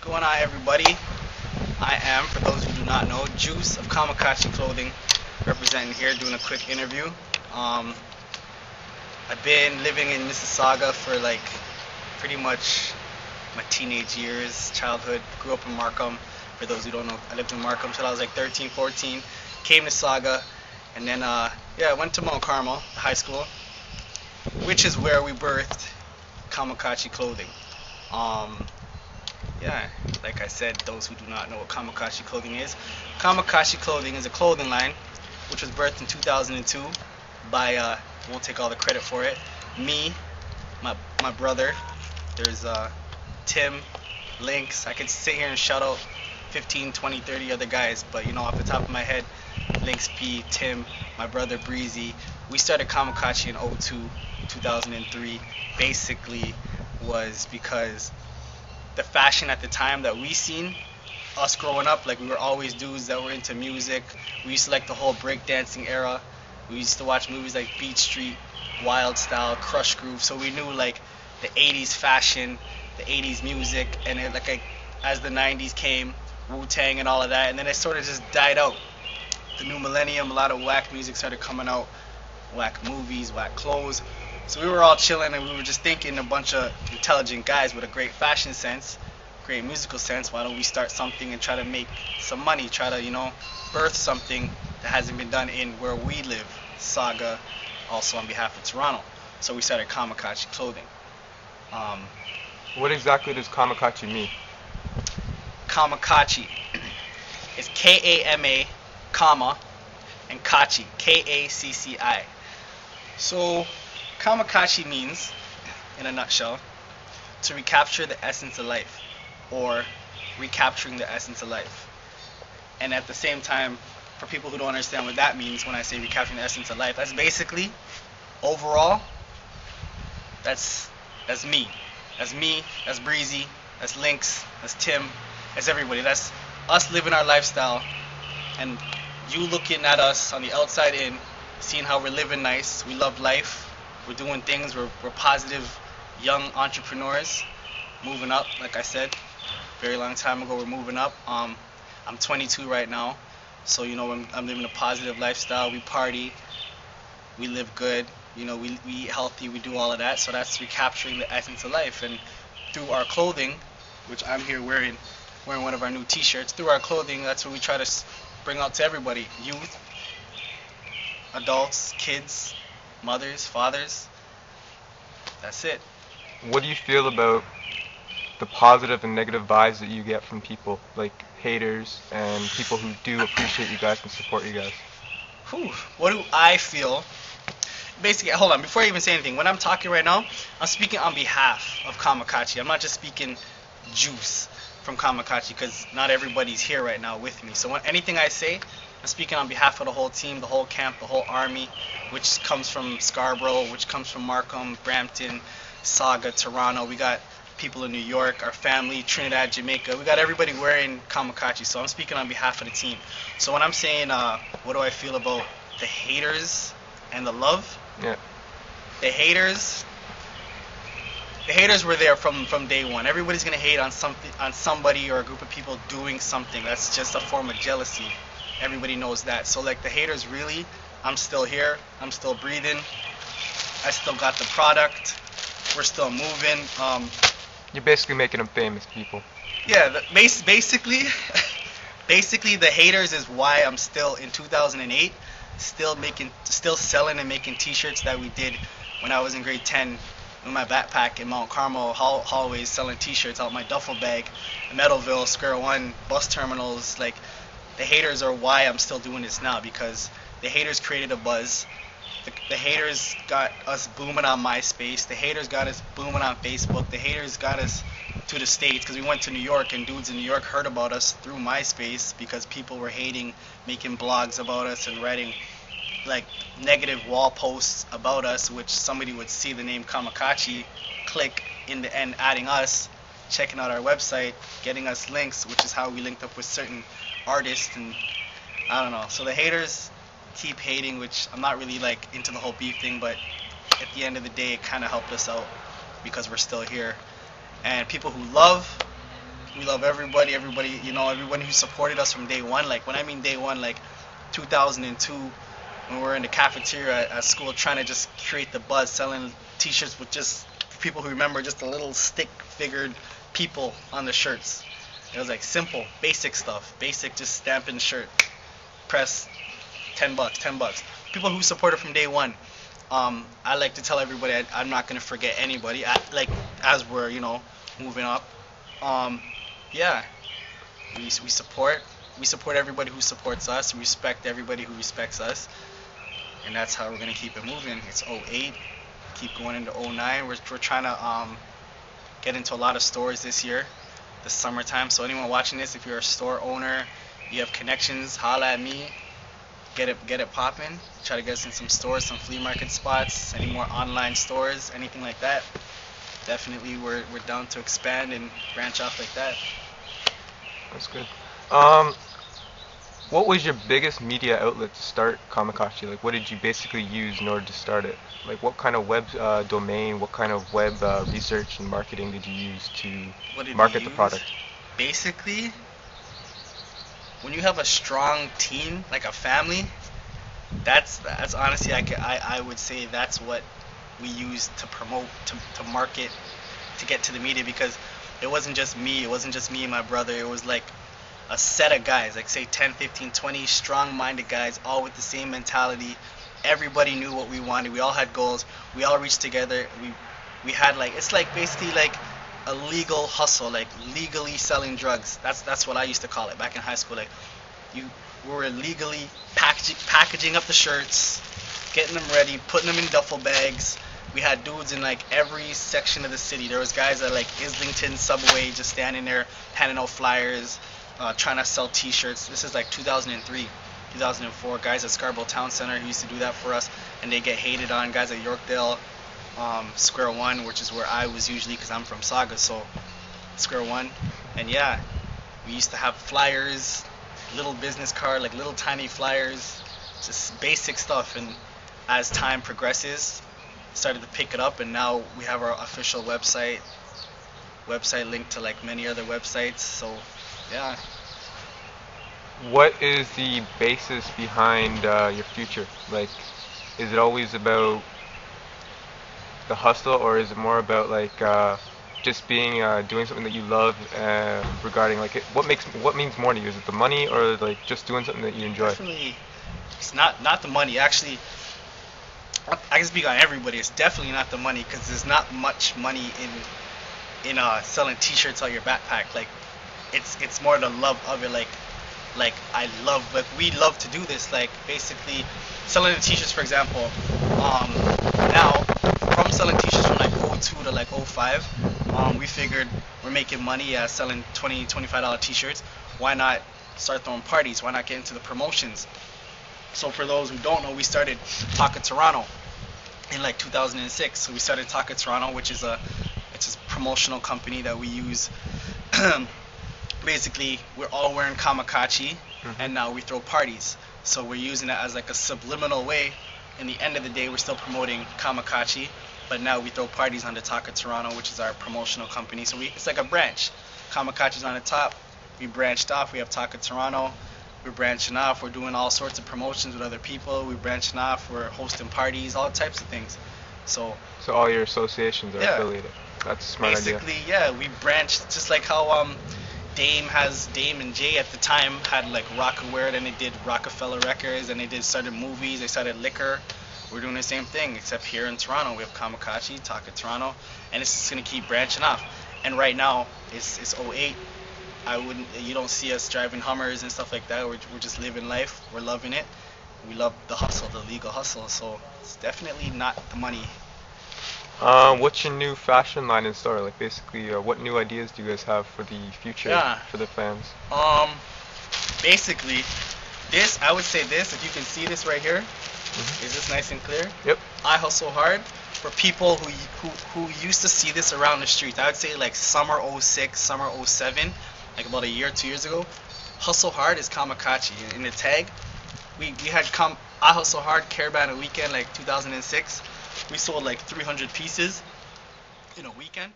going on, everybody? I am, for those who do not know, Juice of Kamikaze Clothing, representing here, doing a quick interview. I've been living in Mississauga for like pretty much my teenage years, childhood. Grew up in Markham. For those who don't know, I lived in Markham till I was like 13, 14. Came to Saga, and then I went to Mount Carmel High School, which is where we birthed Kamikaze Clothing. Like I said, those who do not know what Kamikaze Clothing is, Kamikaze Clothing is a clothing line which was birthed in 2002 by, won't take all the credit for it, me, my brother, there's Tim, Lynx. I could sit here and shout out 15, 20, 30 other guys, but off the top of my head, Lynx P, Tim, my brother Breezy. We started Kamikaze in 2003, basically was because the fashion at the time that we seen, us growing up, like we were always dudes that were into music. We used to like the whole breakdancing era. We used to watch movies like Beat Street, Wild Style, Crush Groove, so we knew like the 80s fashion, the 80s music, and it, as the 90s came, Wu-Tang and all of that, and then it sort of just died out. The new millennium, a lot of whack music started coming out, whack movies, whack clothes. So we were all chilling and we were just thinking, a bunch of intelligent guys with a great fashion sense, great musical sense, why don't we start something and try to make some money, try to, birth something that hasn't been done in where we live, Saga, also on behalf of Toronto. So we started Kamikaze Clothing. What exactly does Kamikaze mean? Kamikaze is K-A-M-A, comma, and Kachi, K-A-C-C-I. So Kamikaze means, in a nutshell, to recapture the essence of life, or recapturing the essence of life. And at the same time, for people who don't understand what that means when I say recapturing the essence of life, that's basically, overall, that's me. That's me, that's Breezy, that's Lynx, that's Tim, that's everybody. That's us living our lifestyle, and you looking at us on the outside in, seeing how we're living nice, we love life, we're doing things, we're positive young entrepreneurs, moving up, like I said, very long time ago, we're moving up. I'm 22 right now, so I'm living a positive lifestyle. We party, we live good, we eat healthy, we do all of that. So that's recapturing the essence of life. And through our clothing, which I'm here wearing one of our new t-shirts, through our clothing, that's what we try to bring out to everybody: youth, adults, kids, mothers, fathers. That's it. What do you feel about the positive and negative vibes that you get from people, like haters and people who do appreciate you guys and support you guys? What do I feel? Basically, hold on, before I even say anything, when I'm talking right now, I'm speaking on behalf of Kamikaze. I'm not just speaking juice from Kamikaze, because not everybody's here right now with me. So anything I say, I'm speaking on behalf of the whole team, the whole camp, the whole army, which comes from Scarborough, which comes from Markham, Brampton, Saga, Toronto. We got people in New York, our family, Trinidad, Jamaica. We got everybody wearing Kamikaze, so I'm speaking on behalf of the team. So when I'm saying, what do I feel about the haters and the love? Yeah. The haters were there from day one. Everybody's gonna hate on somebody or a group of people doing something. That's just a form of jealousy. Everybody knows that. So like the haters, really, I'm still here. I'm still breathing. I still got the product. We're still moving. You're basically making them famous people. Yeah, basically the haters is why I'm still in 2008, still selling and making t-shirts that we did when I was in grade 10 with my backpack in Mount Carmel hallways, selling t-shirts out my duffel bag, Meadowville, Square One, bus terminals. Like, the haters are why I'm still doing this now, because the haters created a buzz. The haters got us booming on MySpace. The haters got us booming on Facebook. The haters got us to the States because we went to New York, and dudes in New York heard about us through MySpace because people were hating, making blogs about us and writing like negative wall posts about us, which somebody would see the name Kamikaze, click in the end, adding us, checking out our website, getting us links, which is how we linked up with certain artists, and I don't know. So the haters keep hating, which I'm not really like into the whole beef thing, but at the end of the day, it kind of helped us out because we're still here. And people who love, We love everybody. Everybody, you know, everybody who supported us from day one. Like when I mean day one, like 2002, when we were in the cafeteria at school trying to just create the buzz, selling T-shirts with just people who remember just the little stick figured people on the shirts. It was like simple, basic stuff, basic just stamping the shirt, press, $10. People who supported from day one. I like to tell everybody I'm not gonna forget anybody. Like as we're moving up. Yeah, we support everybody who supports us. We respect everybody who respects us, and that's how we're gonna keep it moving. It's '08, keep going into '09. We're trying to get into a lot of stores this year, the summertime. So anyone watching this, if you're a store owner, you have connections, holla at me. Get it popping. Try to get us in some stores, some flea market spots, any more online stores, anything like that. Definitely, we're down to expand and branch off like that. That's good. What was your biggest media outlet to start Kamakashi? Like, what did you basically use in order to start it? Like, what kind of web domain, what kind of web research and marketing did you use to market the product? Basically, when you have a strong team, like a family, that's honestly, I would say that's what we used to promote, to market, to get to the media, because it wasn't just me and my brother. It was like a set of guys, like say 10, 15, 20 strong-minded guys, all with the same mentality. Everybody knew what we wanted. We all had goals. We all reached together. We had like, it's like basically like a legal hustle, like legally selling drugs. That's what I used to call it back in high school. Like we were legally packaging up the shirts, getting them ready, putting them in duffel bags. We had dudes in like every section of the city. There was guys at like Islington subway just standing there handing out flyers, trying to sell T-shirts. This is like 2003, 2004. Guys at Scarborough Town Center who used to do that for us, and they get hated on. Guys at Yorkdale, Square One, which is where I was usually because I'm from Sauga, so Square One. And yeah, we used to have flyers, little business card, like little tiny flyers, just basic stuff. And as time progresses, started to pick it up, and now we have our official website linked to like many other websites. So yeah. What is the basis behind your future? Like, is it always about the hustle, or is it more about like just being doing something that you love, regarding like what means more to you? Is it the money, or like just doing something that you enjoy? Definitely, it's not the money. Actually, I can speak on everybody. It's definitely not the money, because there's not much money in selling T-shirts on your backpack. Like, it's more the love of it. Like we love to do this. Like basically, selling the T-shirts, for example. Now from selling T-shirts from like '02 to like '05, we figured we're making money selling $20, $25 T-shirts. Why not start throwing parties? Why not get into the promotions? So for those who don't know, we started Taka Toronto in like 2006. So we started Taka Toronto, which is it's a promotional company that we use. Basically, we're all wearing Kamakachi, and now we throw parties. So we're using it as like a subliminal way. In the end of the day, we're still promoting Kamakachi, but now we throw parties on the Taka Toronto, which is our promotional company. So it's like a branch. Kamakachi's on the top. We branched off. We have Taka Toronto. We're branching off. We're doing all sorts of promotions with other people. We're branching off. We're hosting parties, all types of things. So all your associations are affiliated. That's a smart idea. Basically, yeah, we branched, just like how Dame and Jay at the time had like Rockaware, and they did Rockefeller Records, and they started movies, they started liquor. We're doing the same thing, except here in Toronto we have Kamakachi, Taka Toronto, and it's just gonna keep branching off. And right now it's '08. You don't see us driving Hummers and stuff like that. We're just living life. We're loving it. We love the hustle, the legal hustle. So it's definitely not the money. What's your new fashion line in store? Like basically, what new ideas do you guys have for the future, for the fans? Basically, I would say this, if you can see this right here, is this nice and clear? Yep. I hustle hard. For people who used to see this around the streets, I would say like summer '06, summer '07, like about a year, 2 years ago. Hustle hard is Kamakachi. In the tag, we had I hustle hard Caravan a weekend, like 2006. We sold like 300 pieces in a weekend.